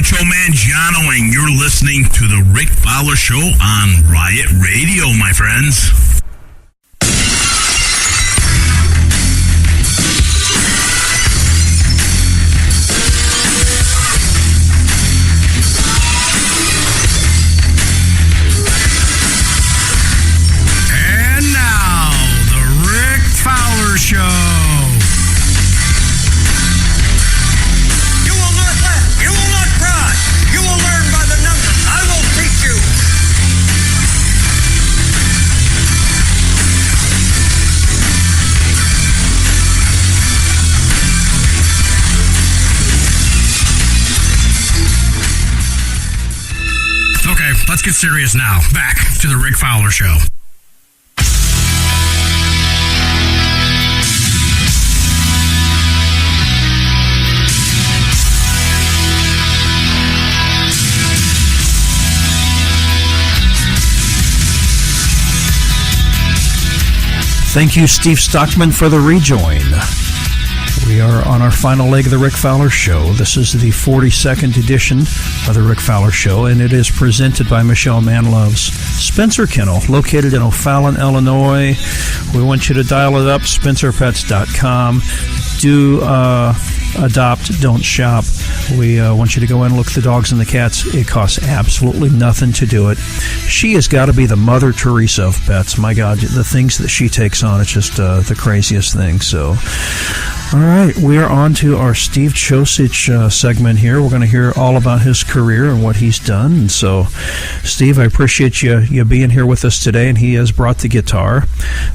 Macho Man Jono, and you're listening to the Rick Fowler Show on Riot Radio, my friends. And now, the Rick Fowler Show. Let's get serious now. Back to the Rick Fowler Show. Thank you, Steve Stockman, for the rejoin. We are on our final leg of the Rick Fowler Show. This is the 42nd edition of the Rick Fowler Show, and it is presented by Michelle Manlove's Spencer Kennel, located in O'Fallon, Illinois. We want you to dial it up, spencerpets.com. Do adopt, don't shop. We want you to go in and look at the dogs and the cats. It costs absolutely nothing to do it. She has got to be the Mother Teresa of pets. My God, the things that she takes on, it's just the craziest thing. So, all right, we are on to our Steve Chosich segment here. We're going to hear all about his career and what he's done. And so, Steve, I appreciate you being here with us today, and he has brought the guitar.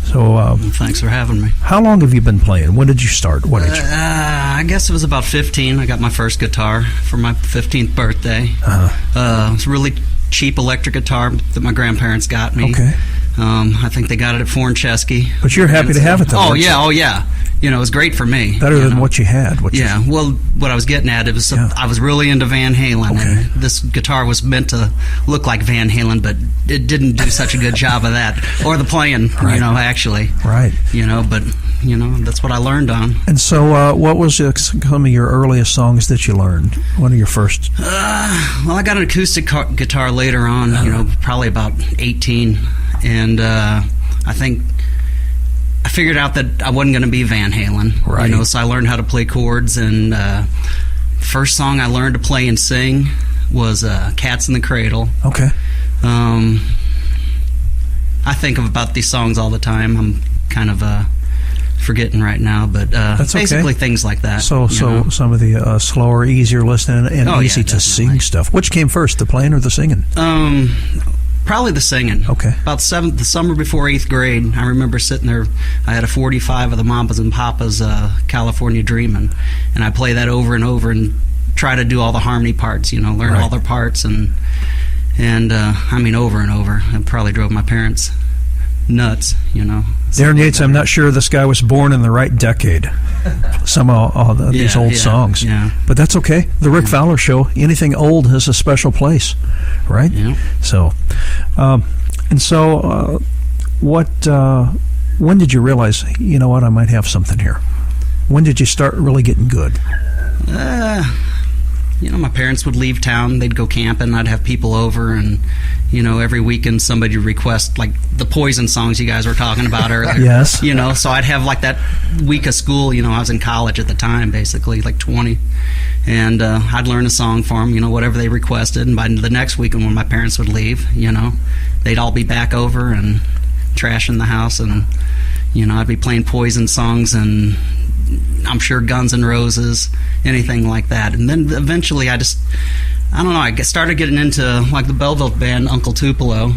So, thanks for having me. How long have you been playing? When did you start? What age? I guess it was about 15. I got my first guitar for my 15th birthday. It's a really cheap electric guitar that my grandparents got me. Okay. I think they got it at Fornchesky. But you're happy to have it, though. Oh yeah. You know, it was great for me. Better than what you had. Well, what I was getting at, it was I was really into Van Halen, and this guitar was meant to look like Van Halen, but it didn't do such a good job of that, or the playing, right. Actually. Right. But that's what I learned on. And so, what was some of your earliest songs that you learned? One of your first? Well, I got an acoustic guitar later on, probably about 18, and I think I figured out that I wasn't going to be Van Halen, right? So I learned how to play chords, and first song I learned to play and sing was "Cats in the Cradle." Okay. I think about these songs all the time. I'm kind of forgetting right now, but that's basically okay. Things like that. So some of the slower, easier listening and easy to sing stuff. Which came first, the playing or the singing? Probably the singing. Okay. About the summer before 8th grade, I remember sitting there. I had a 45 of the Mamas and Papas California Dreamin', and I play that over and over and try to do all the harmony parts, learn all their parts, and over and over. It probably drove my parents nuts, Darren Yates, I'm not sure this guy was born in the right decade. Some of these old songs. Yeah. But that's okay. The Rick Fowler Show, anything old has a special place, right? Yeah. So, when did you realize, I might have something here? When did you start really getting good? My parents would leave town. They'd go camping. I'd have people over, and every weekend somebody would request like the Poison songs you guys were talking about earlier. Yes. So I'd have like that week of school. I was in college at the time, basically like 20, and I'd learn a song for them. Whatever they requested, and by the next weekend when my parents would leave, they'd all be back over and trashing the house, and I'd be playing Poison songs and I'm sure Guns N' Roses, anything like that. And then eventually I started getting into like the Belleville band Uncle Tupelo.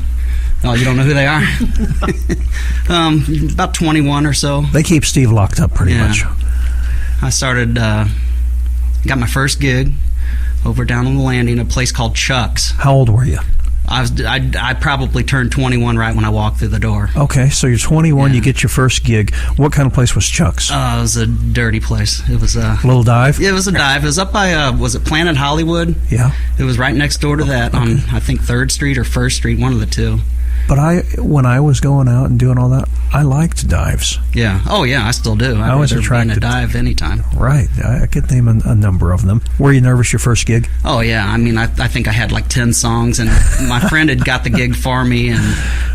Oh, you don't know who they are? About 21 or so. They keep Steve locked up pretty much. I started, got my first gig over down on the landing at a place called Chuck's. How old were you? I probably turned 21 right when I walked through the door. Okay, so you're 21, you get your first gig. What kind of place was Chuck's? It was a dirty place. It was a little dive? Yeah, it was a dive. It was up by, was it Planet Hollywood? Yeah. It was right next door to that on, I think, 3rd Street or 1st Street, one of the two. But when I was going out and doing all that, I liked dives. Yeah. Oh, yeah, I still do. I was attracted to dive anytime. Right. I could name a number of them. Were you nervous your first gig? Oh, yeah. I mean, I think I had like 10 songs, and my friend had got the gig for me, and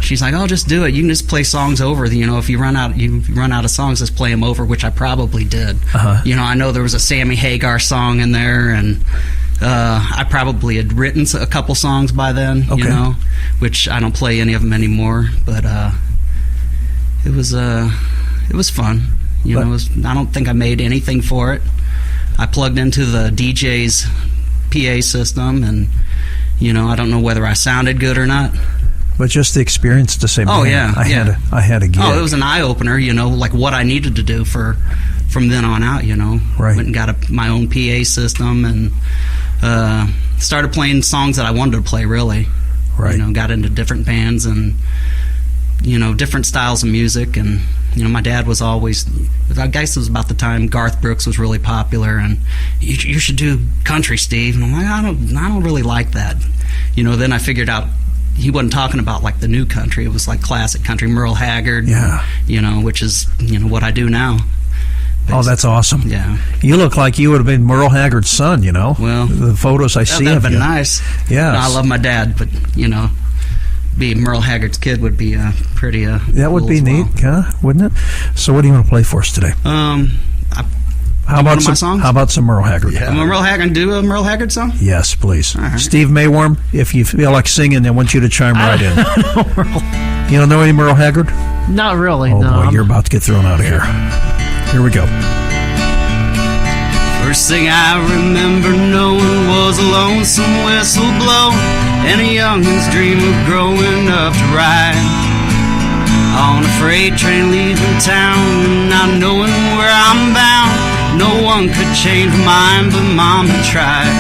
she's like, "Oh, just do it. You can just play songs over. If you run out of songs, just play them over," which I probably did. I know there was a Sammy Hagar song in there, and I probably had written a couple songs by then, which I don't play any of them anymore. But it was fun. I don't think I made anything for it. I plugged into the DJ's PA system, and I don't know whether I sounded good or not. But just the experience to say, I had a gig. Oh, it was an eye opener. Like what I needed to do from then on out. Right. Went and got my own PA system and started playing songs that I wanted to play. Really, right. Got into different bands and different styles of music. And my dad was always, I guess it was about the time Garth Brooks was really popular, and you should do country, Steve. And I'm like, I don't really like that. Then I figured out he wasn't talking about like the new country. It was like classic country, Merle Haggard. Yeah. Which is what I do now. Basically. Oh, that's awesome. Yeah. You look like you would have been Merle Haggard's son, Well, the photos I see of you. That would have been nice. Yeah. I love my dad, but, being Merle Haggard's kid would be pretty that would be neat, huh? Wouldn't it? So what do you want to play for us today? How about some Merle Haggard? Yeah. Merle Haggard, do a Merle Haggard song? Yes, please. Right. Steve Mayworm, if you feel like singing, I want you to chime right in. You don't know any Merle Haggard? Not really, oh, no. Boy, you're about to get thrown out of here. Here we go. First thing I remember knowing was a lonesome whistle blow and a youngin's dream of growing up to ride on a freight train leaving town, not knowing where I'm bound. No one could change my mind, but Mama tried.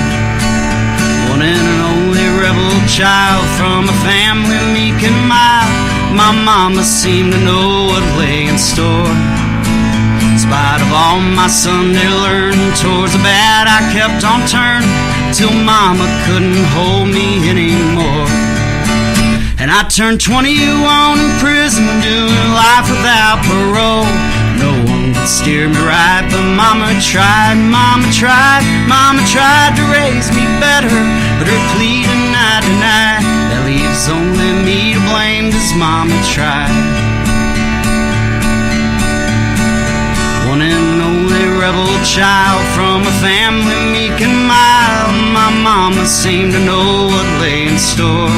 One and only rebel child from a family meek and mild. My mama seemed to know what lay in store. In spite of all my Sunday learning, towards the bad I kept on turning, till Mama couldn't hold me anymore. And I turned 21 in prison, doing life without parole. No one could steer me right, but Mama tried, Mama tried, Mama tried to raise me better, but her pleading I denied. That leaves only me to blame, 'cause Mama tried. One and only rebel child from a family meek and mild. My mama seemed to know what lay in store.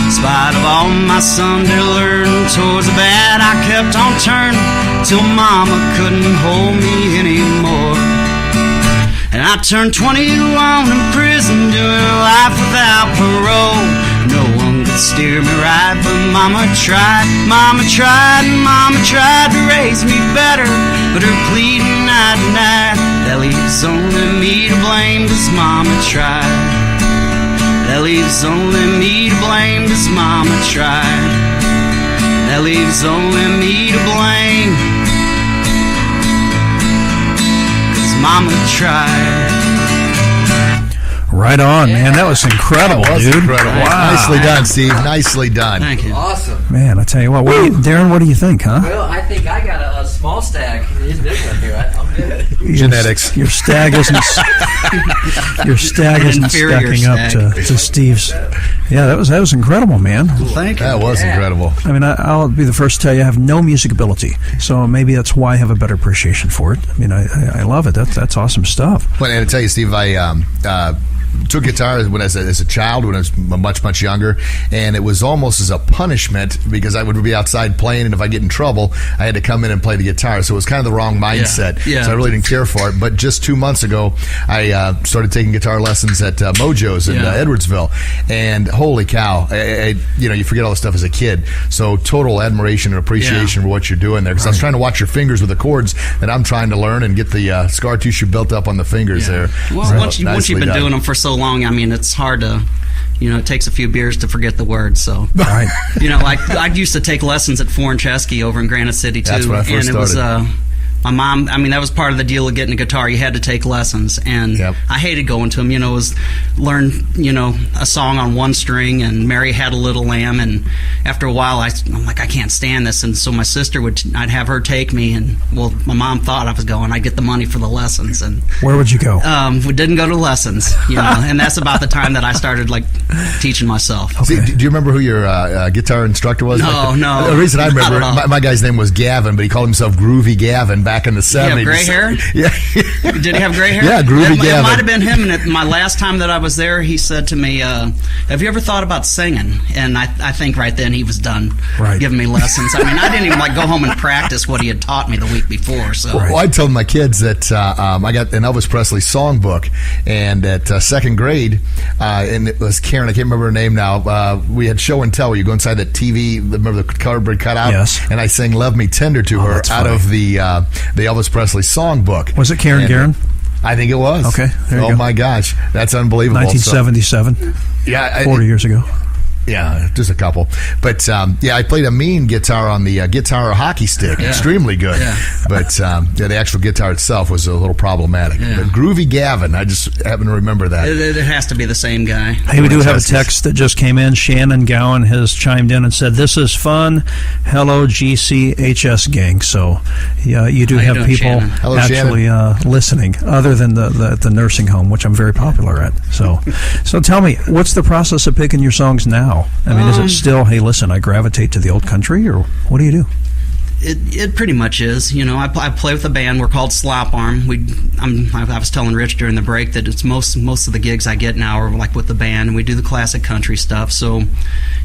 In spite of all my Sunday learning, towards the bad I kept on turning, till Mama couldn't hold me anymore. And I turned 21 in prison, doing life without parole. No one could steer me right, but Mama tried, Mama tried, Mama tried to raise me better, but her pleading I denied. That leaves only me to blame, 'cause Mama tried. That leaves only me to blame, 'cause Mama tried. That leaves only me to blame, 'cause Mama tried. Right on, man. That was incredible, dude. Incredible. Wow. Nicely done, Steve. Nicely done. Thank you. Awesome. Man, I tell you what. Darren, what do you think, huh? Well, I think I got a small stack. His big one here. I'm good. Genetics. Your stag isn't stacking up to Steve's. Yeah, that was incredible, man. Thank you. That was incredible. I mean, I'll be the first to tell you I have no music ability, so maybe that's why I have a better appreciation for it. I mean, I love it. That's awesome stuff. Well, and to tell you, Steve, I took guitar as a child when I was much younger, and it was almost as a punishment because I would be outside playing, and if I get in trouble, I had to come in and play the guitar. So it was kind of the wrong mindset. Yeah. So I really didn't care for it. But just 2 months ago, I started taking guitar lessons at Mojo's in Edwardsville, and holy cow, you forget all this stuff as a kid. So total admiration and appreciation for what you're doing there, because I was trying to watch your fingers with the chords that I'm trying to learn and get the scar tissue built up on the fingers there. Well, So, once you've been doing them for so long, I mean, it's hard to, it takes a few beers to forget the words. So, Right. like I used to take lessons at Foreign Chesky over in Granite City too, That's when I first and it was my mom, I mean, that was part of the deal of getting a guitar. You had to take lessons, and Yep. I hated going to them. It was learn, a song on one string, and Mary Had a Little Lamb, and after a while, I'm like, I can't stand this, and so my sister I'd have her take me, and well, my mom thought I was going. I'd get the money for the lessons, and Where would you go? we didn't go to lessons, and that's about the time that I started like teaching myself. See, do you remember who your guitar instructor was? No. The reason I Not remember, at all. my guy's name was Gavin, but he called himself Groovy Gavin back in the 70s. Did he have gray hair? Yeah. Did he have gray hair? Yeah, Groovy It Gavin. might have been him. And my last time that I was there, he said to me, have you ever thought about singing? And I think right then he was done giving me lessons. I mean, I didn't even go home and practice what he had taught me the week before. So Well, I told my kids that I got an Elvis Presley songbook, and at second grade, and it was Karen, I can't remember her name now, we had show and tell where you go inside the TV, remember the cardboard cutout? Yes. And I sang Love Me Tender to her that's out funny. of the Elvis Presley songbook. Was it Karen And, Guerin? I think it was. Okay, there you Oh go. my gosh, that's unbelievable. 1977, So, yeah, 40 years ago. Yeah, just a couple. But, I played a mean guitar on the guitar hockey stick. Yeah. Extremely good. Yeah. But, the actual guitar itself was a little problematic. Yeah. But Groovy Gavin, I just happen to remember that. it has to be the same guy. Hey, we do have a Justice. text that just came in. Shannon Gowan has chimed in and said, "This is fun. Hello, GCHS gang." So, yeah, you do How you have doing, people Shannon? Hello, actually listening, other than the nursing home, which I'm very popular at. So tell me, what's the process of picking your songs now? I mean, is it still, hey, listen, I gravitate to the old country, or what do you do? It pretty much is. I play with a band. We're called Slop Arm. I was telling Rich during the break that it's most of the gigs I get now are like with the band, and we do the classic country stuff. So,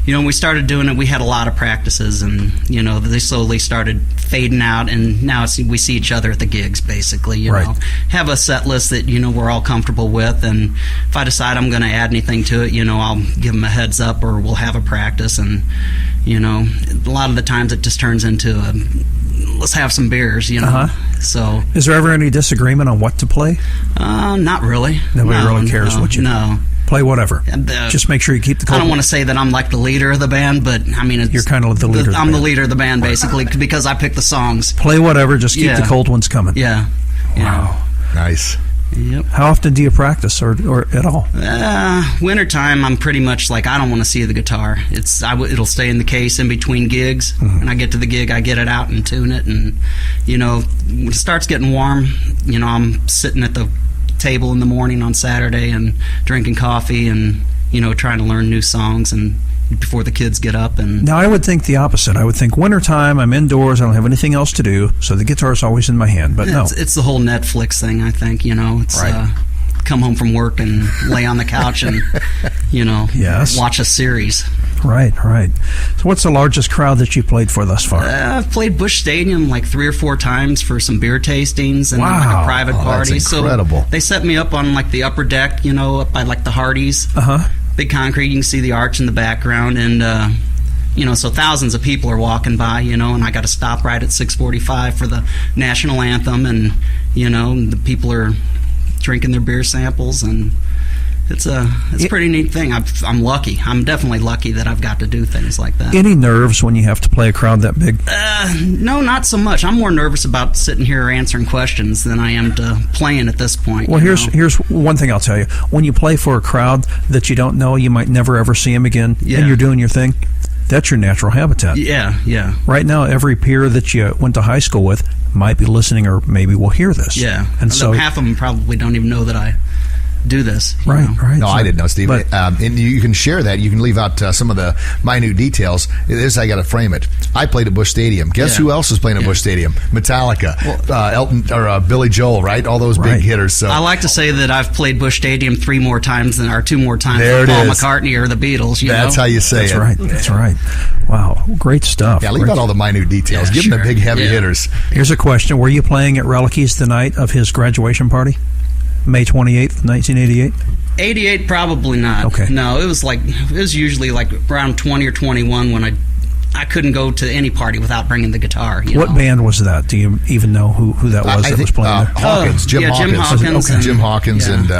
when we started doing it, we had a lot of practices, and they slowly started fading out, and now we see each other at the gigs. Basically, Right. have a set list that we're all comfortable with, and if I decide I'm going to add anything to it, I'll give them a heads up, or we'll have a practice, and a lot of the times it just turns into let's have some beers, So, Is there ever any disagreement on what to play? not really. Nobody No, really cares no, what you do. No. Play whatever. Just make sure you keep the I cold. don't want to say that I'm like the leader of the band, but I mean, You're kind of the leader of the I'm the band. leader of the band, basically, because I pick the songs. Play whatever, just keep Yeah. the cold ones coming. Yeah. Wow. Nice. Yep. How often do you practice, or at all? Wintertime, I'm pretty much like, I don't want to see the guitar. It'll stay in the case in between gigs. When I get to the gig, I get it out and tune it. And, when it starts getting warm, I'm sitting at the table in the morning on Saturday and drinking coffee and, trying to learn new songs and before the kids get up. And Now, I would think the opposite. I would think wintertime, I'm indoors, I don't have anything else to do, so the guitar's always in my hand. But no. it's the whole Netflix thing, I think. It's Right. come home from work and lay on the couch and, Yes. watch a series. Right. So what's the largest crowd that you played for thus far? I've played Busch Stadium like 3 or 4 times for some beer tastings and like Wow. a private Oh, that's party. incredible. So they set me up on like the upper deck, up by like the Hardee's. Uh-huh. Big concrete, you can see the arch in the background, and so thousands of people are walking by, and I got to stop right at 6:45 for the national anthem, and the people are drinking their beer samples, and it's a pretty neat thing. I'm lucky. I'm definitely lucky that I've got to do things like that. Any nerves when you have to play a crowd that big? No, not so much. I'm more nervous about sitting here answering questions than I am to playing at this point. Well, you here's know? one thing I'll tell you. When you play for a crowd that you don't know, you might never ever see them again, Yeah. and you're doing your thing, that's your natural habitat. Yeah. Right now, every peer that you went to high school with might be listening or maybe will hear this. Yeah. And so half of them probably don't even know that I do this. you Right. No, So- I didn't know, Steve. but- And you can share that. You can leave out some of the minute details. This is how I got to frame it. I played at Busch Stadium. Guess Yeah. who else is playing at Busch Stadium? Metallica, Elton, or Billy Joel, right? All those Right. big hitters. So I like to say that I've played Busch Stadium 3 more times than 2 more times There than it Paul is. McCartney or the Beatles. that's how you say That's it. right. That's right. Wow. Great stuff. Yeah, leave Great out all the minute details. Yeah, Give them the sure. big, heavy Yeah. hitters. Here's a question. Were you playing at Reliqueys the night of his graduation party? May 28th, 1988? 88, probably not. Okay. No, it was usually like around 20 or 21 when I couldn't go to any party without bringing the guitar. What know? band was that? Do you even know who that was I that think was playing there? Hawkins, Jim yeah, Hawkins. Jim Hawkins. Okay. and- Jim Hawkins yeah. and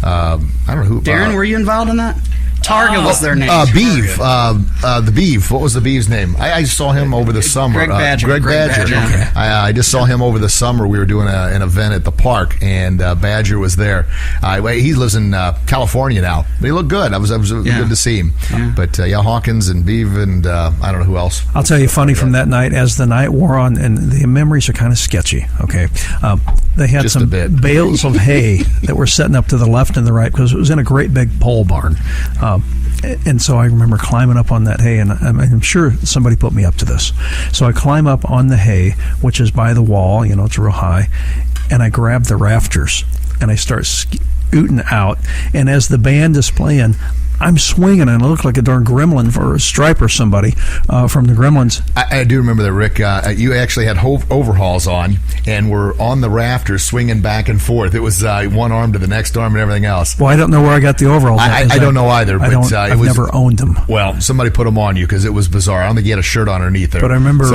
I don't know who. Darren, were you involved in that? Targa was their name. Beeve. The Beeve. What was the Beeve's name? I saw him over the summer. Greg Badger. Greg Badger. Okay. I just saw him over the summer. We were doing an event at the park, and Badger was there. He lives in California now, but he looked good. I was good to see him. Yeah. But Hawkins and Beeve and I don't know who else. I'll tell you funny from that night, as the night wore on, and the memories are kind of sketchy, okay? They had Just some a bit. bales of hay that were setting up to the left and the right because it was in a great big pole barn. And so I remember climbing up on that hay, and I'm sure somebody put me up to this. So I climb up on the hay, which is by the wall, it's real high, and I grab the rafters, and I start scooting out. And as the band is playing, I'm swinging, and I look like a darn gremlin or a Stripe or somebody from the Gremlins. I do remember that, Rick. You actually had overhauls on and were on the rafters swinging back and forth. It was one arm to the next arm and everything else. Well, I don't know where I got the overalls. I don't know either. But I've never owned them. Well, somebody put them on you because it was bizarre. I don't think you had a shirt on underneath there. But I remember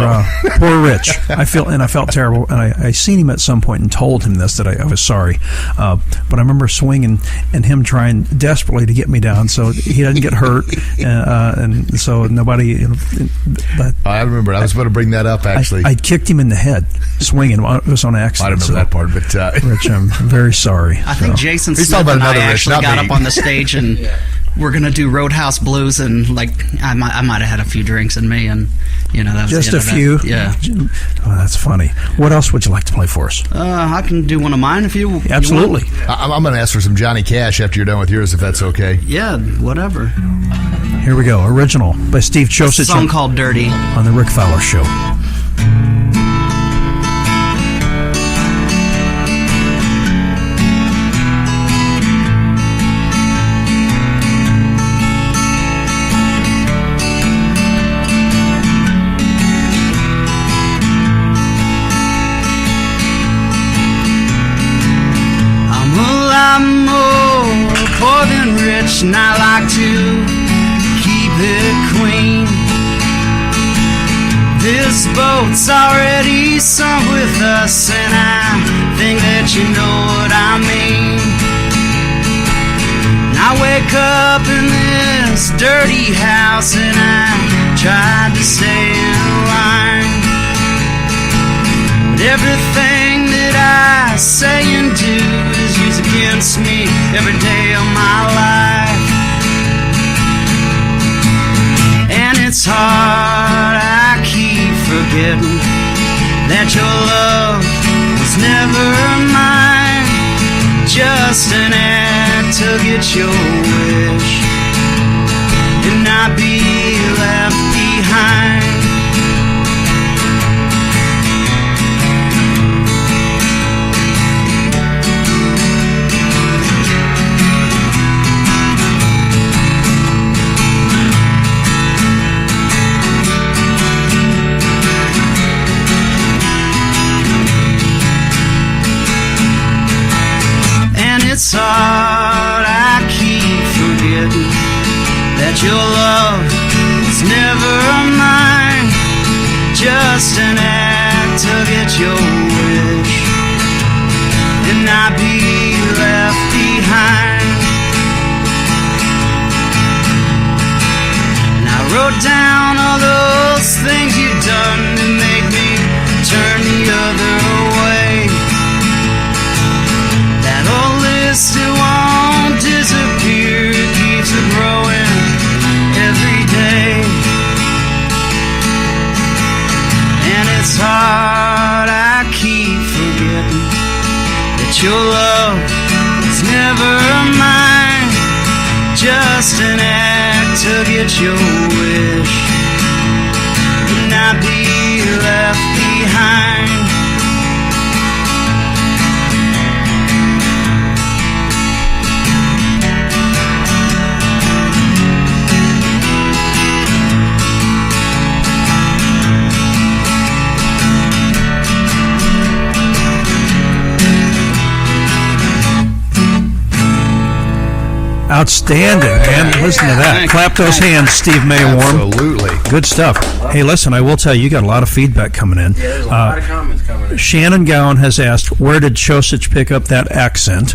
poor Rich. I felt terrible, and I seen him at some point and told him this, that I was sorry. But I remember swinging and him trying desperately to get me down so he doesn't get hurt, and so nobody. I remember. I was about to bring that up. Actually, I kicked him in the head swinging. It was on accident. I remember that part. But Rich, I'm very sorry. I think Jason He's Smith talking and about I another Rich, actually not got me. up on the stage and we're gonna do Roadhouse Blues, and I might have had a few drinks in me, and that was just the a end of few. That. Yeah. Oh, that's funny. What else would you like to play for us? I can do one of mine if you. Absolutely. You want. I'm going to ask for some Johnny Cash after you're done with yours, if that's okay. Yeah, whatever. Here we go. Original by Steve Chosich. A song called "Dirty" on the Rick Fowler Show. And I like to keep it clean. This boat's already sunk with us, and I think that you know what I mean. And I wake up in this dirty house, and I tried to stay in line, but everything that I say and do is used against me every day of my life. And it's hard, I keep forgetting that your love was never mine, just an act to get your wish and not be left behind. It's hard, I keep forgetting that your love was never mine, just an act to get your wish and not be left behind. And I wrote down all those things you've done to make me turn the other way. It won't disappear, it keeps it growing every day. And it's hard, I keep forgetting that your love was never mine, just an act to get your wish and not be left behind. Outstanding, man. Listen to that. Clap those hands, Steve Maywarm. Absolutely. Good stuff. Hey, listen, I will tell you, you got a lot of feedback coming in. Yeah, there's a lot of comments coming in. Shannon Gowan has asked, where did Chosich pick up that accent?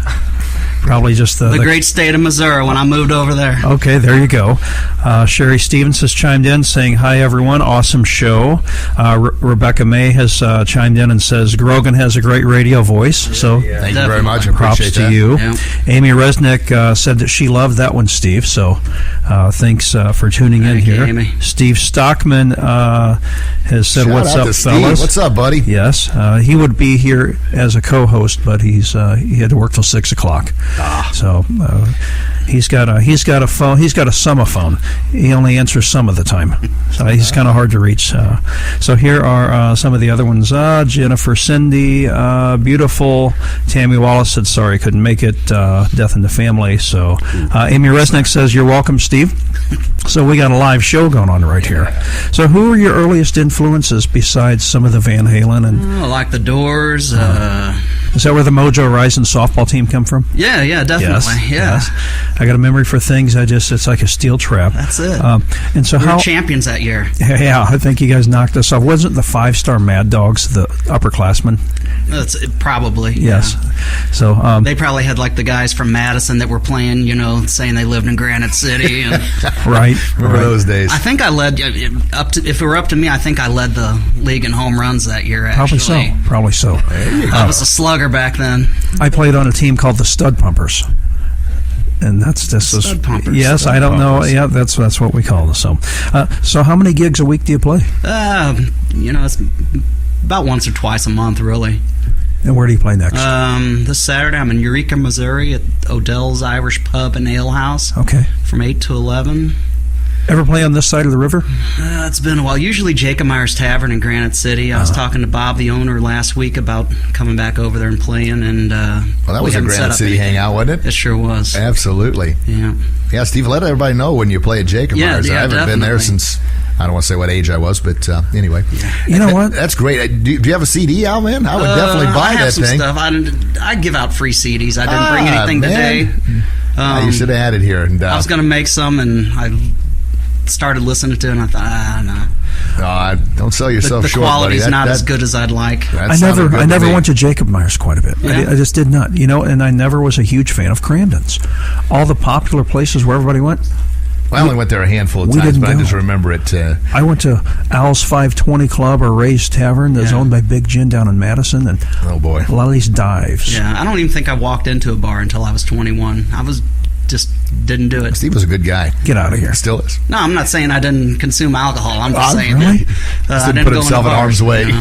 Probably just the great state of Missouri when I moved over there. Okay, there you go. Sherry Stevens has chimed in saying, hi, everyone. Awesome show. Rebecca May has chimed in and says, Grogan has a great radio voice. So thank you very much. I props appreciate to you. Yeah. Amy Resnick said that she loved that one, Steve. So thanks for tuning in here. Amy. Steve Stockman has said, Shout what's out up, to Steve. fellas? What's up, buddy? Yes, he would be here as a co-host, but he had to work till 6 o'clock. So he's got a phone. He's got a summer phone. He only answers some of the time, so he's kind of hard to reach. So here are some of the other ones. Jennifer, Cindy, beautiful. Tammy Wallace said sorry couldn't make it. Death in the family. So Amy Resnick says you're welcome, Steve. So we got a live show going on right here. So who are your earliest influences besides some of the Van Halen and like the Doors? Is that where the Mojo Rising softball team come from? Yeah, definitely. Yes. I got a memory for things. It's like a steel trap. That's it. And so we were champions that year. Yeah, I think you guys knocked us off. Wasn't the 5-star Mad Dogs the upperclassmen? That's probably. Yes. Yeah. So they probably had like the guys from Madison that were playing, saying they lived in Granite City. And right. Remember those days? I think I led if it were up to me, I think I led the league in home runs that year. Actually, Probably so. I was a slugger back then. I played on a team called the Stud Pumpers. And Stud Pumpers. Yes, I don't know. Yeah, that's what we call them. So how many gigs a week do you play? It's about once or twice a month, really. And where do you play next? This Saturday, I'm in Eureka, Missouri at Odell's Irish Pub and Ale House. Okay. From 8 to 11. Ever play on this side of the river? It's been a while. Usually Jacob Myers Tavern in Granite City. I was talking to Bob, the owner, last week about coming back over there and playing. And well, that was a Granite City hangout, wasn't it? It sure was. Absolutely. Yeah. Yeah, Steve, let everybody know when you play at Jacob Myers. I haven't been there since, I don't want to say what age I was, but anyway. Yeah. You know what? That's great. Do you have a CD out, man? I would definitely buy that thing. Stuff. I give out free CDs. I didn't bring anything today. You should have had it here. And, I was going to make some, and I started listening to it, and I thought, no, don't sell yourself short, buddy. The quality's not as good as I'd like. I never went to Jacob Myers quite a bit. Yeah. I just did not, and I never was a huge fan of Crandon's. All the popular places where everybody went. I only went there a handful of times, but I just remember it. I went to Al's 520 Club or Ray's Tavern that's owned by Big Gin down in Madison, and oh boy, a lot of these dives. Yeah, I don't even think I walked into a bar until I was 21. Just didn't do it. Steve was a good guy. Get out of here. Still is. No, I'm not saying I didn't consume alcohol. I'm just saying really? I didn't put himself in harm's way.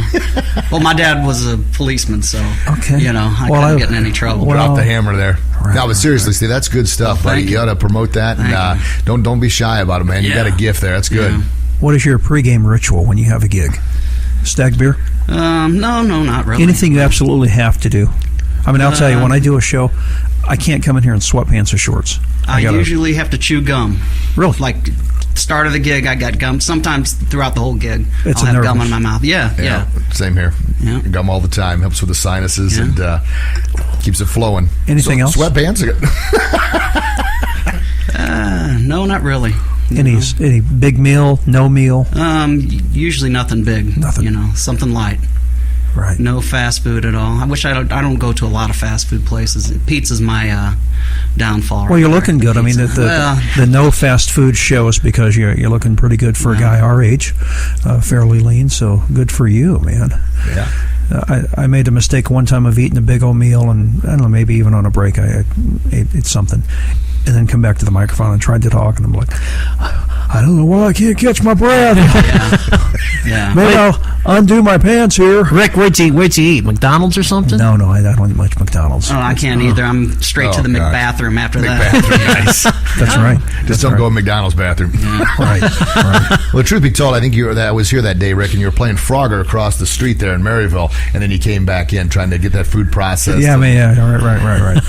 Well, my dad was a policeman, so I couldn't get in any trouble. Drop the hammer there. Right, no, but seriously, Steve, that's good stuff, buddy. You ought to promote that, and don't be shy about it, man. You got a gift there. That's good. Yeah. What is your pregame ritual when you have a gig? Stag beer? No, not really. Anything you absolutely have to do? I mean, I'll tell you, when I do a show, I can't come in here in sweatpants or shorts. I usually have to chew gum. Really? Like, start of the gig, I got gum. Sometimes throughout the whole gig, I'll have gum in my mouth. Yeah. Same here. Yeah. Gum all the time. Helps with the sinuses and keeps it flowing. Anything else? Sweatpants? No, not really. Any big meal, no meal? Usually nothing big. Nothing. Something light. Right. No fast food at all. I wish I don't go to a lot of fast food places. Pizza's my downfall. Well, you're looking good. I mean, the no fast food shows because you're looking pretty good for a guy our age, fairly lean. So good for you, man. Yeah. I made a mistake one time of eating a big old meal, and I don't know, maybe even on a break I ate something, and then come back to the microphone and tried to talk, and I'm like, I don't know why I can't catch my breath. Yeah. Maybe I'll undo my pants here. Rick, where'd you eat? McDonald's or something? No, I don't eat much McDonald's. Oh, I can't either. I'm straight to the McBathroom after that. Nice. That's right. Just don't go in McDonald's bathroom. Yeah. Right. Well, truth be told, I think I was here that day, Rick, and you were playing Frogger across the street there in Maryville, and then you came back in trying to get that food processed. Yeah, right.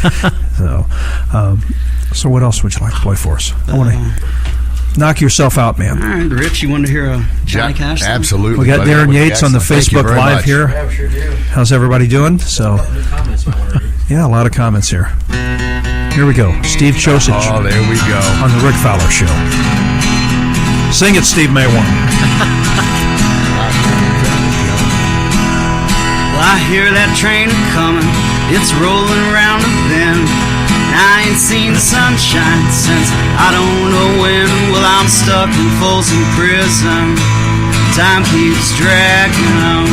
So what else would you like to play for us? I want to knock yourself out, man. All right, Rich, you want to hear a Johnny Cash song? Absolutely. We got Darren Yates on the Facebook Live here. Yeah, we sure do. How's everybody doing? So, New comments, I want to read. yeah, a lot of comments here. Here we go. Steve Chosich Oh, there we go. on the Rick Fowler Show. Sing it, Steve May 1. Well, I hear that train coming. It's rolling around the bend. I ain't seen the sunshine since I don't know when. Well, I'm stuck in Folsom Prison. Time keeps dragging on.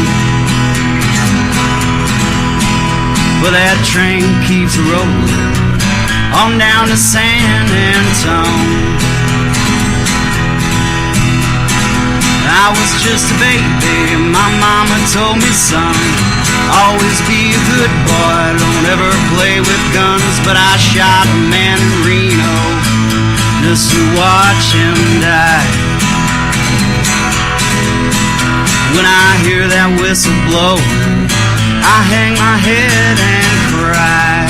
But that train keeps rolling on down to San Antone. I was just a baby, my mama told me, son, always be a good boy, don't ever play with guns. But I shot a man in Reno just to watch him die. When I hear that whistle blow, I hang my head and cry.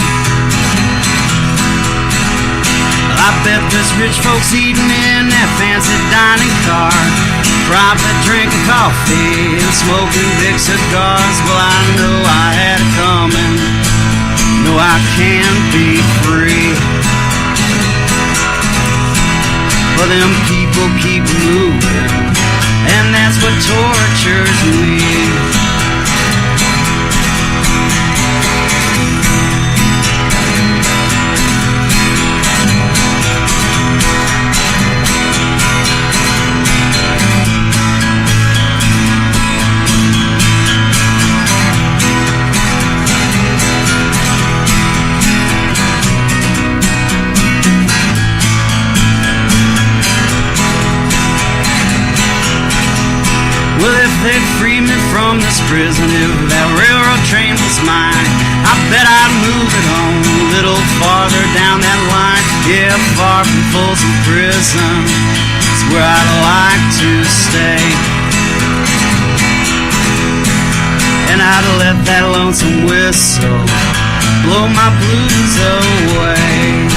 I bet there's rich folks eating in that fancy dining car, probably drinking coffee and smoking big cigars. Well, I know I had it coming. No, I can't be free. But them people keep moving, and that's what tortures me. Well, if they'd free me from this prison, if that railroad train was mine, I bet I'd move it on a little farther down that line. Yeah, far from Folsom Prison, it's where I'd like to stay. And I'd let that lonesome whistle blow my blues away.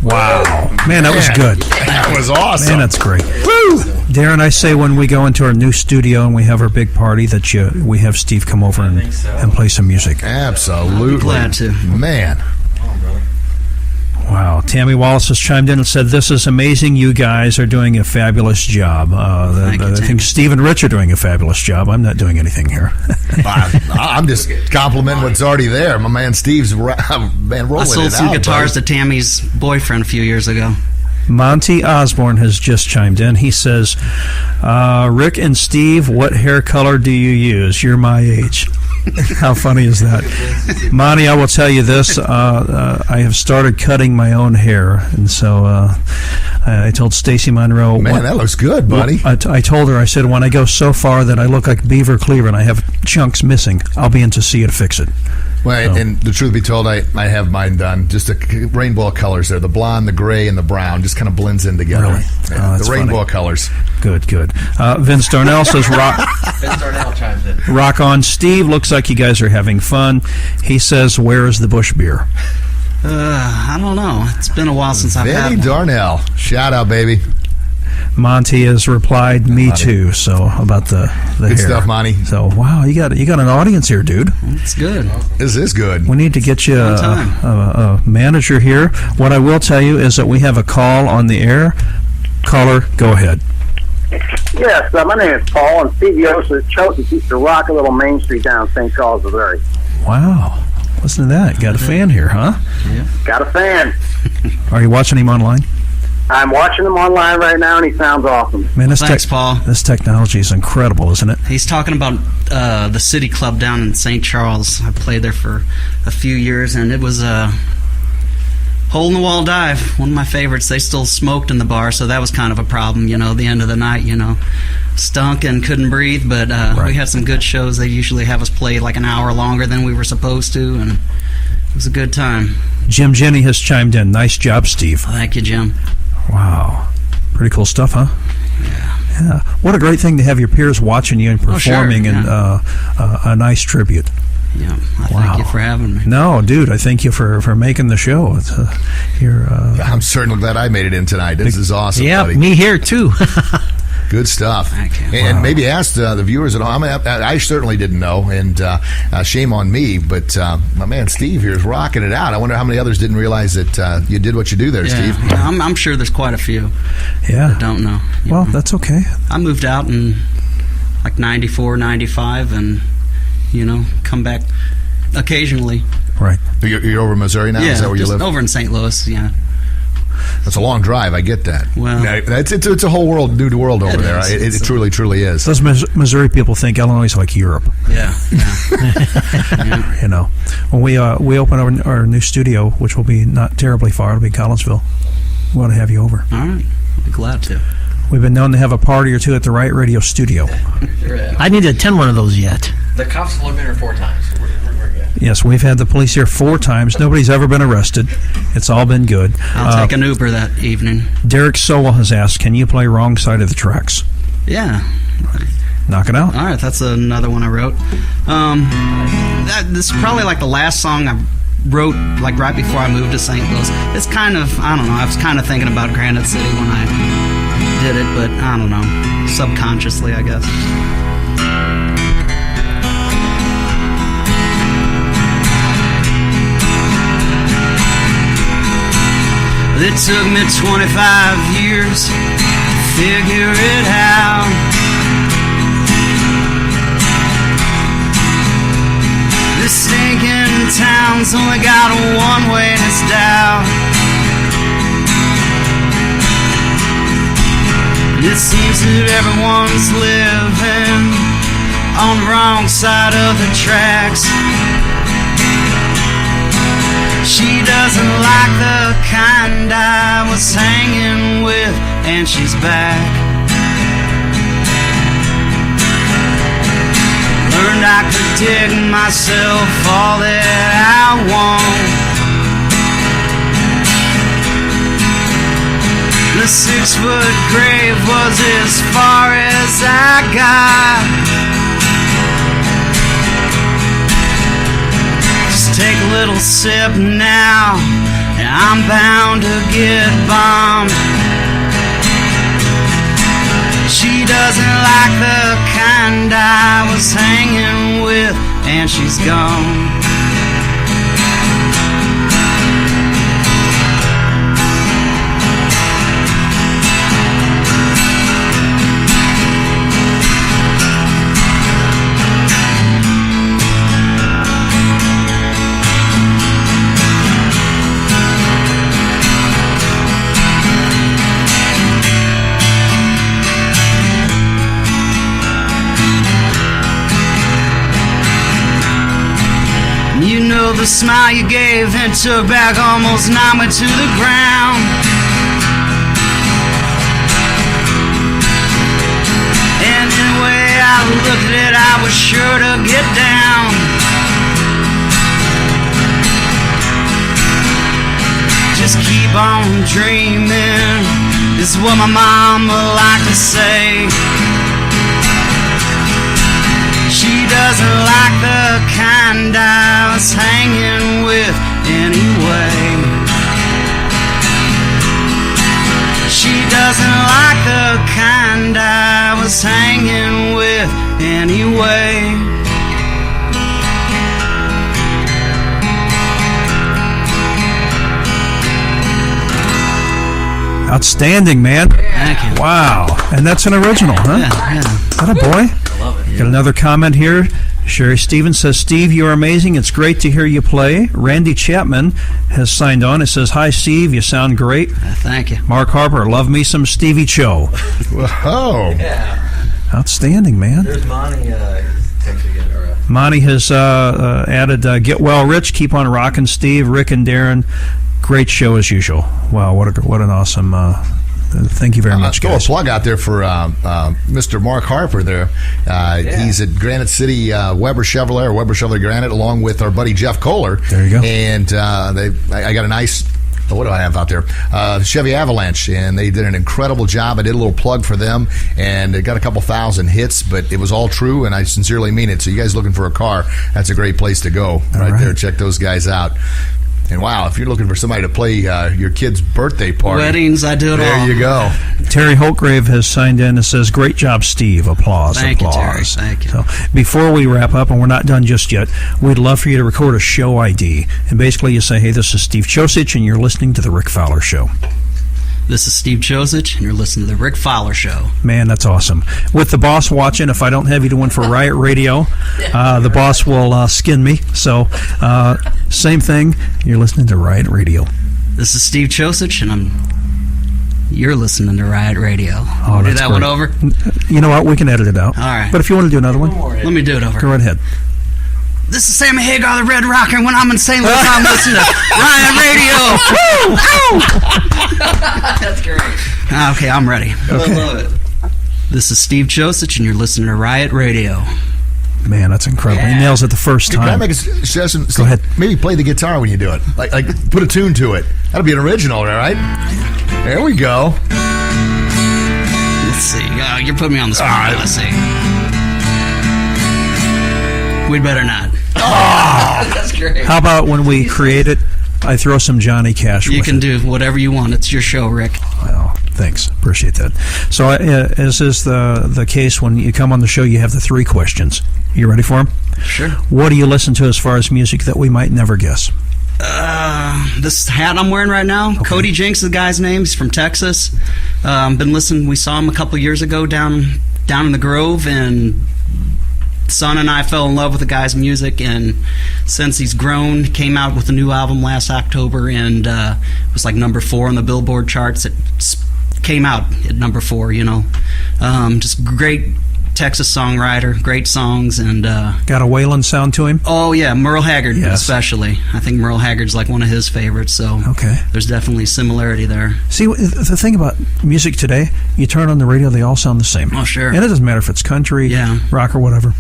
Wow. Man, that was good. That was awesome. Man, that's great. Woo! Darren, I say when we go into our new studio and we have our big party that we have Steve come over and play some music. Absolutely. I'd be glad to. Man. Wow. Tammy Wallace has chimed in and said, "This is amazing. You guys are doing a fabulous job." Thank you, I think Steve and Rich are doing a fabulous job. I'm not doing anything here. I'm just complimenting what's already there. My man Steve's rolling it out. I sold some guitars to Tammy's boyfriend a few years ago. Monty Osborne has just chimed in. He says, "Rick and Steve, what hair color do you use? You're my age." How funny is that? Monty, I will tell you this. I have started cutting my own hair. And so I told Stacy Monroe. Man, that looks good, buddy. I told her, I said, when I go so far that I look like Beaver Cleaver and I have chunks missing, I'll be in to see you to fix it. Well, and the truth be told, I have mine done. Just a rainbow of colors there. The blonde, the gray, and the brown just kind of blends in together. Really? Yeah, Oh, the rainbow of colors. Good. Vince Darnell says, Vince Darnell chimes in. rock on. Steve, looks like you guys are having fun. He says, where is the Bush beer? I don't know. It's been a while since I've had Vinny one. Darnell. Shout out, baby. Monty has replied, me Monty. too. So about the Good hair. stuff, Monty. So wow, you got an audience here, dude. It's good. This is good. We need to get you Fun a manager here. What I will tell you is that we have a call on the air. Caller, go ahead. Yes, my name is Paul, and Steve Chosich used to rock a little Main Street down St. Charles, Missouri. Wow, listen to that. Got a fan here, huh? Got a fan. Are you watching him online? I'm watching him online right now, and he sounds awesome. Man, Thanks, Paul. This technology is incredible, isn't it? He's talking about the City Club down in St. Charles. I played there for a few years, and it was a hole-in-the-wall dive. One of my favorites. They still smoked in the bar, so that was kind of a problem, the end of the night, Stunk and couldn't breathe, but we had some good shows. They usually have us play like an hour longer than we were supposed to, and it was a good time. Jim Jenny has chimed in. Nice job, Steve. Thank you, Jim. Wow. Pretty cool stuff, huh? Yeah. What a great thing to have your peers watching you and performing and a nice tribute. Yeah. Thank you for having me. No, dude, I thank you for making the show. It's, I'm certainly glad I made it in tonight. This is awesome, Yeah, buddy. me here too. Good stuff. And maybe ask the viewers at home. I certainly didn't know, and shame on me, but my man Steve here is rocking it out. I wonder how many others didn't realize that you did what you do there, Steve. Yeah, I'm sure there's quite a few that don't know. Well, that's okay. I moved out in like 94, 95, and, come back occasionally. Right. You're over in Missouri now? Yeah, Is that where you live? Over in St. Louis, yeah. That's a long drive. I get that. Well, it's a whole new world over there. It truly, truly is. Those Missouri people think Illinois is like Europe. Yeah. When we open our new studio, which will be not terribly far, it'll be Collinsville. We want to have you over. All right. I'll be glad to. We've been known to have a party or two at the Right Radio studio. I need to attend one of those yet. The cops have been here 4 times. We're good. Yes, we've had the police here 4 times. Nobody's ever been arrested. It's all been good. I'll take an Uber that evening. Derek Sowell has asked, can you play Wrong Side of the Tracks? Yeah. Knock it out. All right, that's another one I wrote. This is probably like the last song I wrote like right before I moved to St. Louis. It's kind of, I don't know, I was kind of thinking about Granite City when I did it, but I don't know, subconsciously, I guess. It took me 25 years to figure it out. This stinking town's only got a one-way and it's down. It seems that everyone's living on the wrong side of the tracks. She doesn't like the kind I was hanging with, and she's back. Learned I could dig myself all that I want. The 6-foot grave was as far as I got. Just take a little sip now, and I'm bound to get bombed. She doesn't like the kind I was hanging with, and she's gone. You know the smile you gave and took back almost knocked me to the ground. And in the way I looked at it, I was sure to get down. Just keep on dreaming, is what my mama liked to say. She doesn't like the kind I was hanging with anyway. She doesn't like the kind I was hanging with anyway. Outstanding, man. Thank you. Wow. And that's an original, huh? Yeah. That a boy? I love it. Got another comment here. Sherry Stevens says, Steve, you're amazing. It's great to hear you play. Randy Chapman has signed on. It says, hi, Steve. You sound great. Thank you. Mark Harper, love me some Stevie Cho. Whoa. Yeah. Outstanding, man. There's Monty. Monty has added, get well, Rich. Keep on rocking, Steve, Rick, and Darren. Great show as usual. Wow, what an awesome... thank you very much, guys. Throw a plug out there for Mr. Mark Harper there. He's at Granite City Weber Chevrolet Granite, along with our buddy Jeff Kohler. There you go. And I got a nice... What do I have out there? Chevy Avalanche, and they did an incredible job. I did a little plug for them, and it got a couple thousand hits, but it was all true, and I sincerely mean it. So you guys looking for a car, that's a great place to go right there. Check those guys out. And wow, if you're looking for somebody to play your kid's birthday party, weddings, I do it all. There you go. Terry Holtgrave has signed in and says, "Great job, Steve." Applause. Thank you, Terry. Applause. Thank you. So before we wrap up, and we're not done just yet, we'd love for you to record a show ID. And basically you say, "Hey, this is Steve Chosich, and you're listening to The Rick Fowler Show." This is Steve Chosich, and you're listening to The Rick Fowler Show. Man, that's awesome. With the boss watching, if I don't have you doing for Riot Radio, the boss will skin me. So, same thing. You're listening to Riot Radio. This is Steve Chosich, and you're listening to Riot Radio. Oh, do that's that great. one over? You know what? We can edit it out. All right. But if you want to do another one, Let me do it over. go right ahead. This is Sammy Hagar, the Red Rocker, and when I'm in St. Louis, I'm listening to Riot Radio. That's great. Okay, I'm ready. Okay. I love it. This is Steve Chosich, and you're listening to Riot Radio. Man, that's incredible. He nails it the first Can I time. make a suggestion? Go ahead. Maybe play the guitar when you do it. Like put a tune to it. That'll be an original, all right? There we go. Let's see. You're putting me on the spot. Let's see. We'd better not. That's great. How about when we create it, I throw some Johnny Cash You with can it? do whatever you want. It's your show, Rick. Well, thanks. Appreciate that. So, as is the case when you come on the show, you have the 3 questions. You ready for them? Sure. What do you listen to as far as music that we might never guess? This hat I'm wearing right now, Okay. Cody Jinks, the guy's name. He's from Texas. Been listening. We saw him a couple years ago down in the Grove, and son and I fell in love with the guy's music, and since he's grown, came out with a new album last October, and it was like number 4 on the Billboard charts. It came out at number 4, just great Texas songwriter, great songs, and Got a Waylon sound to him? oh yeah, Merle Haggard Yes. especially. I think Merle Haggard's like one of his favorites, so Okay. there's definitely similarity there. See, the thing about music today, you turn on the radio, they all sound the same. Oh, sure. And it doesn't matter if it's country, Yeah. rock, or whatever.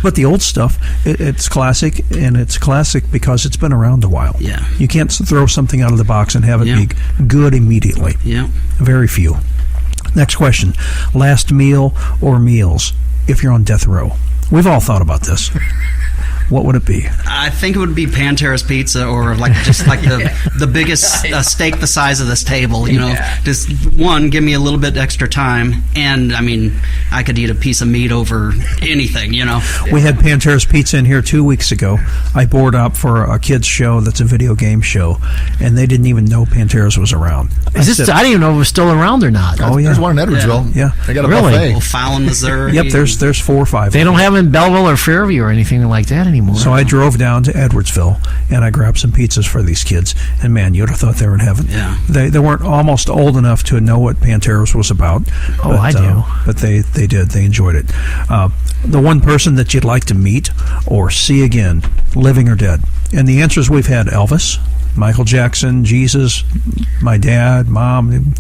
But the old stuff, it's classic, and it's classic because it's been around a while. Yeah. You can't throw something out of the box and have it Yeah. be good immediately. Yeah. Very few. Next question. Last meal or meals if you're on death row? We've all thought about this. What would it be? I think it would be Pantera's Pizza, or just like the biggest steak the size of this table. Just one, give me a little bit extra time, and I mean, I could eat a piece of meat over anything. We had Pantera's Pizza in here 2 weeks ago. I board up for a kids show that's a video game show, and they didn't even know Pantera's was around. I didn't even know it was still around or not. Oh, yeah. There's one in Edwardsville. Yeah. They got a Really? buffet. O'Fallon, Missouri. Yep, there's 4 or 5. They don't have them in Belleville or Fairview or anything like that anymore. So I drove down to Edwardsville, and I grabbed some pizzas for these kids. And man, you'd have thought they were in heaven. Yeah. They weren't almost old enough to know what Pantera's was about. Oh, but, I do. But they did. They enjoyed it. The one person that you'd like to meet or see again, living or dead? And the answers we've had: Elvis, Michael Jackson, Jesus, my dad, mom.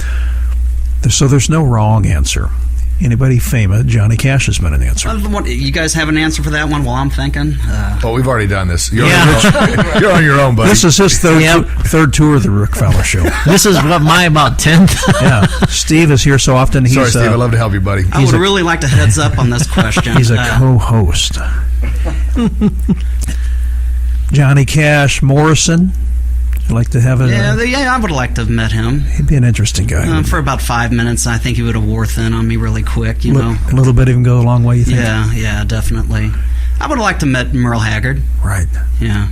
So there's no wrong answer. Anybody famous? Johnny Cash has been an answer. You guys have an answer for that one while I'm thinking? Oh, we've already done this. You're, Yeah. you're on your own, buddy. This is his third tour of the Rick Fowler Show. This is what my about 10th. Yeah, Steve is here so often. He's Sorry, Steve. I'd love to help you, buddy. I would really like to heads up on this question. He's a co-host. Johnny Cash, Morrison. You'd like to have a? Yeah, I would like to have met him. He'd be an interesting guy. For about 5 minutes. I think he would have wore thin on me really quick, you know. A little bit even go a long way, you think? Yeah, definitely. I would have liked to met Merle Haggard. Right. Yeah.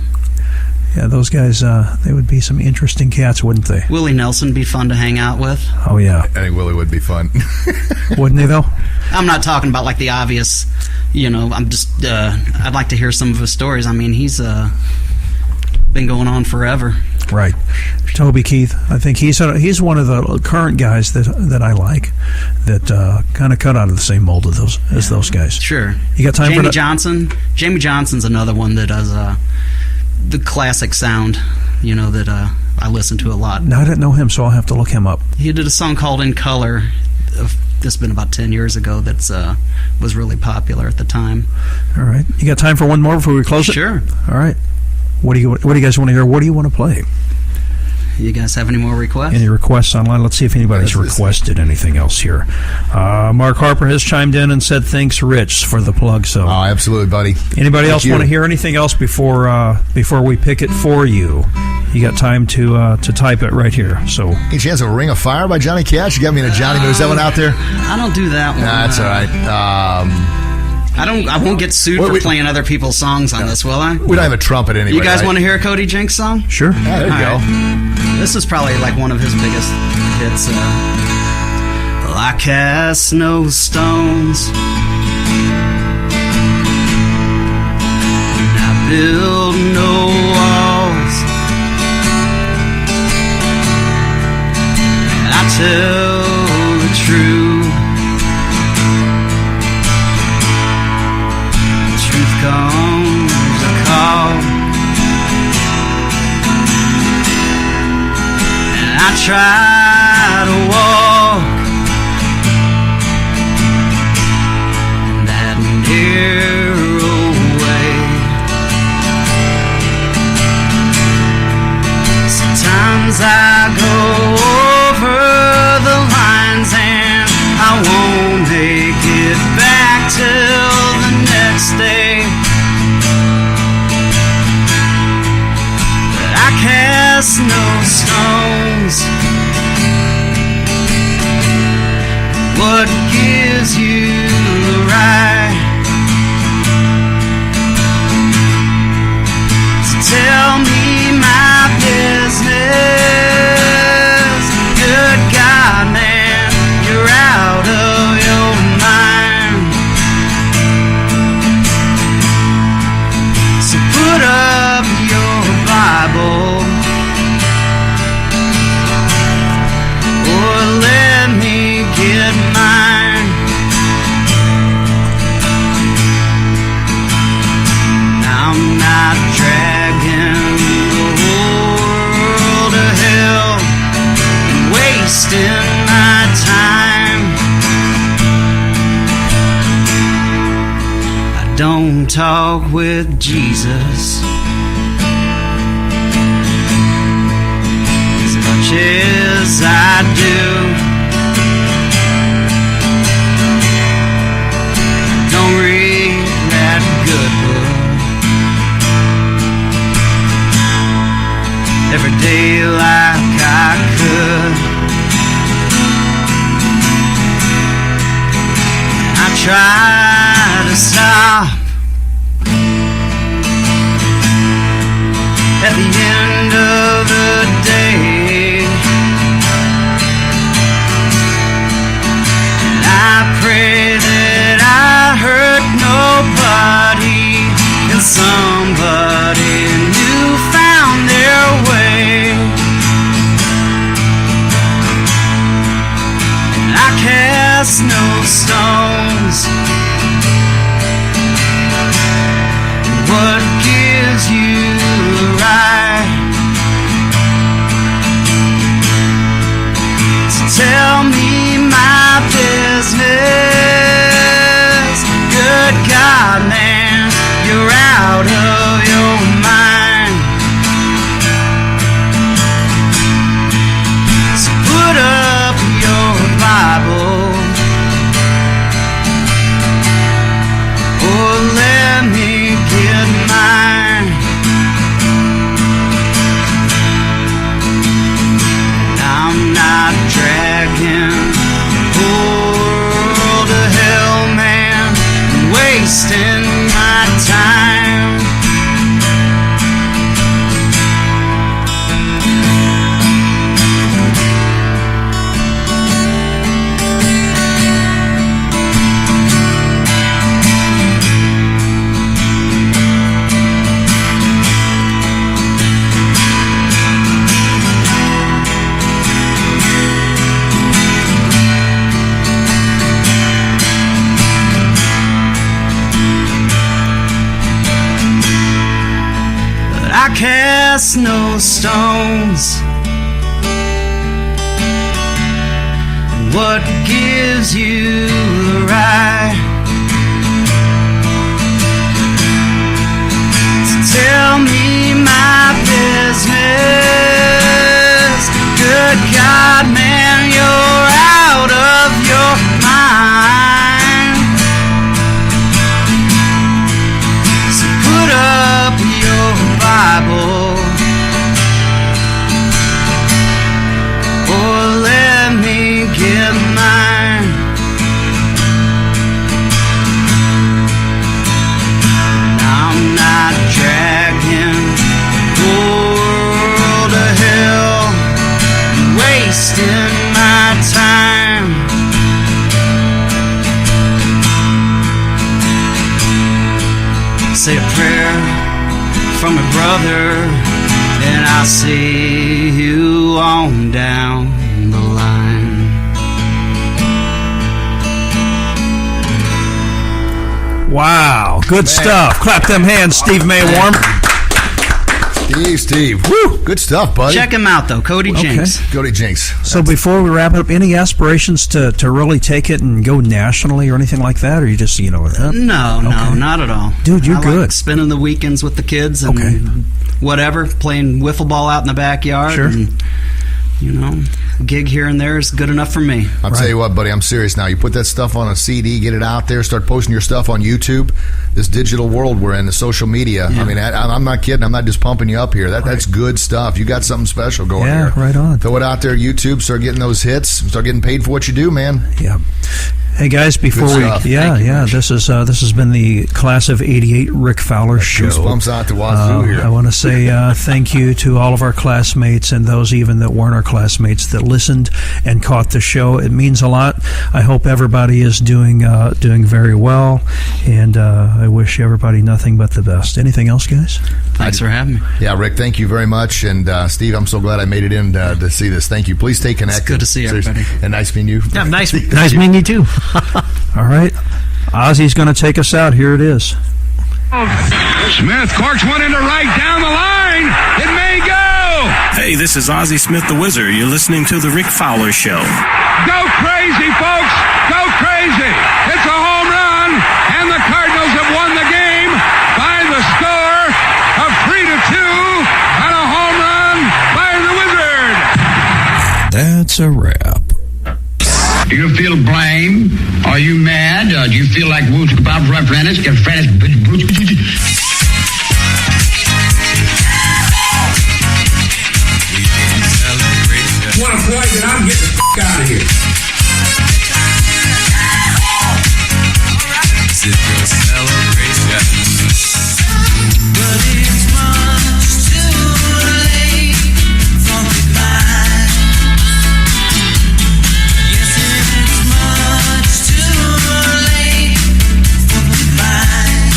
Yeah, those guys, they would be some interesting cats, wouldn't they? Willie Nelson be fun to hang out with. Oh, yeah. I think Willie would be fun. Wouldn't they, though? I'm not talking about like the obvious, I'm just, I'd like to hear some of his stories. I mean, he's been going on forever. Right. Toby Keith, I think he's one of the current guys that I like, that kind of cut out of the same mold as those guys. Sure. You got time Jamie for that? Johnson? Jamie Johnson's another one that does the classic sound, that I listen to a lot. No, I didn't know him, so I'll have to look him up. He did a song called In Color. This has been about 10 years ago. That's was really popular at the time. All right. You got time for one more before we close it? Sure. All right. What do you guys want to hear? What do you want to play? You guys have any more requests? Any requests online? Let's see if anybody's requested anything else here. Mark Harper has chimed in and said, thanks, Rich, for the plug. So, Oh, absolutely, buddy. anybody else want to hear anything else before we pick it for you? You got time to type it right here. So, Any chance of a Ring of Fire by Johnny Cash? You got me in a Johnny Moves. Is that one out there? I don't do that one. Nah, that's all right. I won't get sued for playing other people's songs on this, will I? We don't have a trumpet anyway. You guys right? want to hear a Cody Jinks song? sure. Yeah, there you go. Right. This is probably like one of his biggest hits. Well, I cast no stones, and I build no walls, and I tell the truth. Truth comes a call, and I try to walk that narrow way. Sometimes I go over the lines and I won't make it back till the next day. But I cast no stones. What gives you the right to tell me my business? Good God, man, you're out of your mind. So put up your Bible, or let me get mine. I'm not dragging the whole world to hell and wasting my time. I don't talk with Jesus as much as I do. Don't read that good book every day like I could. I try to stop at the end of the day, and I pray that I hurt nobody and somebody new found their way. And I cast no stones. What gives you the right to tell me my business? Good God, man, you're out of your mind. So put up your Bible, or let me get mine. I'm not dragging the whole world to hell, man, and wasting my time. I cast no stones. What gives you the right to tell me my business? say a prayer for my brother, and I'll see you on down the line. Wow, good stuff. Clap them hands, Steve Maywarm. Steve. Woo! Good stuff, buddy. Check him out, though, Cody Jinks. Cody Jinks. So before we wrap it up, any aspirations to really take it and go nationally or anything like that? Or you just, No, not at all. Dude, you're good. Like spending the weekends with the kids and whatever, playing wiffle ball out in the backyard. Sure. And, a gig here and there is good enough for me. I'll tell you what, buddy, I'm serious now. You put that stuff on a CD, get it out there, start posting your stuff on YouTube. This digital world we're in, the social media. Yeah. I mean, I'm not kidding. I'm not just pumping you up here. That's good stuff. You got something special going here. Yeah, right on. Throw it out there, YouTube, start getting those hits, start getting paid for what you do, man. Yeah. Hey guys, before we this has been the class of '88 Rick Fowler Show. Goosebumps out the wazoo here. I want to say thank you to all of our classmates and those even that weren't our classmates that listened and caught the show. It means a lot. I hope everybody is doing very well, and I wish everybody nothing but the best. Anything else, guys? Thanks for having me. Yeah, Rick, thank you very much. And Steve, I'm so glad I made it in to see this. Thank you. Please stay connected. It's good to see everybody. Seriously. And nice meeting you. Yeah, nice meeting you too. All right. Ozzy's going to take us out. Here it is. Smith corks one into right down the line. It may go. Hey, this is Ozzy Smith the Wizard. You're listening to The Rick Fowler Show. Go crazy, folks. Go crazy. It's a home run, and the Cardinals have won the game by the score of 3-2 and a home run by the Wizard. That's a wrap. Do you feel blame? Are you mad? Do you feel like Woods about referendums? Get friends. What a point that I'm getting the f*** out of here. It's your celebration. But it's much too late for goodbye. Yes, it's much too late for goodbye.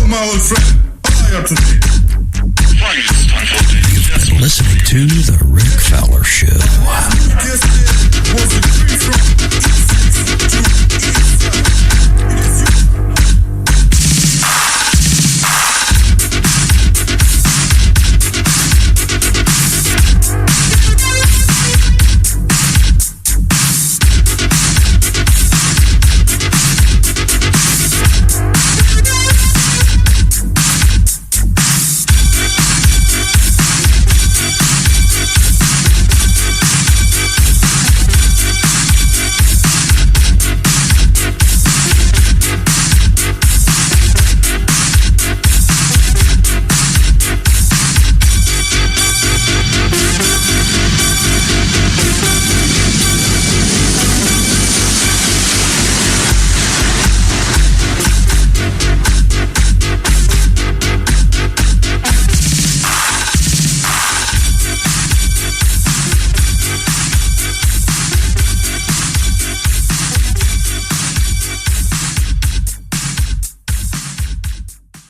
My old friend, Listening to the